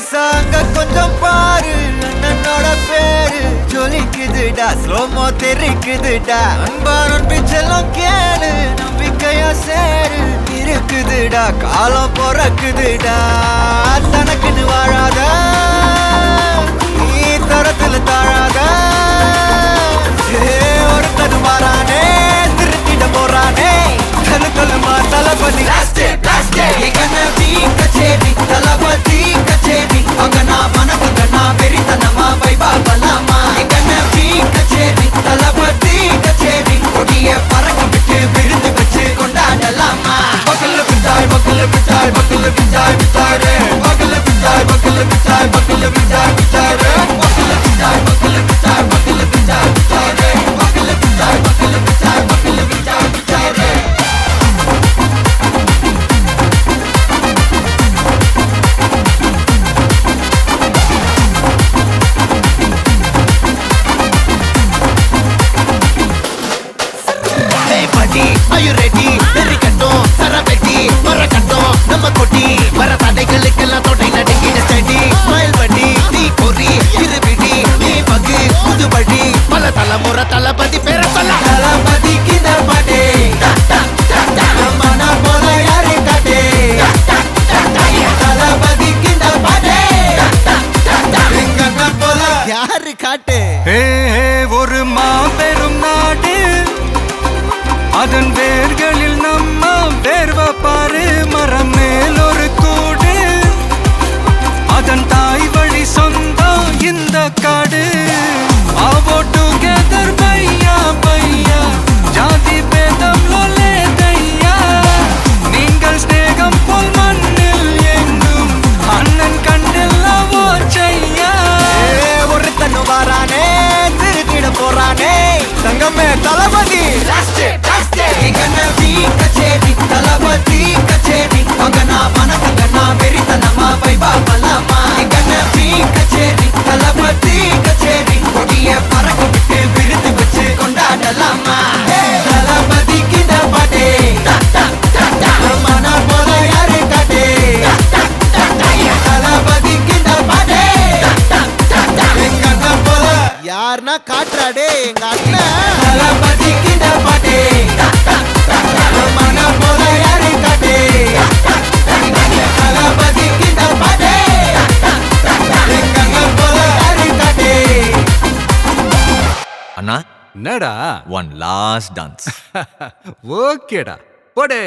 சாங்க கொஞ்சம் பாரு, அண்ணனோட பேரு ஜொலிக்குதுடா, ஸ்லோமோ தெரிக்குதுடா. அன்பாரன் பிச்செல்லாம் கேளு, நம்பிக்கையா சேரு, இருக்குதுடா காலம் பொறக்குதுடா. தனக்குன்னு வாழாத, நீ தரத்துல தாழாத. ஒருத்தனு மாறானே, திருத்திட போறானே, தனக்குள்ளுமா தளபதி. கச்சேரி தளபதி கச்சேரி, அங்கனா மனசுங்கனா வெறித்தனமா வைபா பலாமா. கச்சேரி தளபதி கச்சேரி, கொடிய பறக்க விட்டு விருந்து வச்சு கொண்டாடலாமா. பக்கல்ல பிட்டாய் பக்கல்ல பிட்டாய் பக்கல்ல பிட்டாய் பிட்டாரே, பக்கல்ல பிட்டாய் பக்கல்ல பிட்டாய் பக்கல்ல பிட்டாய் பிட்டாரே, பக்கல்ல பிட்டாய் பக்கல்ல பிட்டாய் பக்கல்ல பிட்டாய் பிட்டாரே, பக்கல்ல பிட்டாய் பக்கல்ல பிட்டாய் பக்கல்ல பிட்டாய் பிட்டாரே. Are you ready? Derikattom, Saraveti, Marakattom, Namma Koti, Varathadegalukkellam thodai nadingida steady. Smile buddy, nee kori, iruvidi, nee pagi, pudubadi, pala thalamura thalapathy pera solla. Thalapathy kinda pade, mana pola yaare kate. Thalapathy kinda pade, enga pola yaare kate. ஒரு மாபெரும் நாடு, அதன் வேர்களில் நம்ம வேர்வ பாரு. மரம் மேல் ஒரு கூடு, அதன் தாய் வழி சொந்தம் இந்த காடு. ஆவோ டுகெதர் பையா பையா, ஜாதி பேதம் லோலே தையா. நீங்கள் ஸ்நேகம் போல் மண்ணில் எங்கும் அண்ணன் கண்டில்லவோ செய்யா. ஒருத்தனு வாரானே, திருத்திட போறானே, தங்கமே தளபதி. கச்சேரி தளபதி கச்சேரி, அங்கனா மனசங்கனா வெறித்தனமா வைபா பலாமா. கச்சேரி தளபதி கச்சேரி, கொடிய பறக்க விட்டு விருந்து வச்சு கொண்டாடலாமா. தளபதி கிட்ட பாட்டே, மன போல யாரு காட்டே. தளபதி கிட்ட பாட்டே, எங்க அண்ணன் போல யாருன்னா காட்டுறாடே எங்க அண்ணன். தளபதி கிட்ட பாட்டே, மன போல யாரு காட்டே. தளபதி கிட்ட பாட்டே, எங்க அண்ணன் போல யாரு காட்டே. அண்ணா, என்னடா one last dance. ஓகேடா, போடே.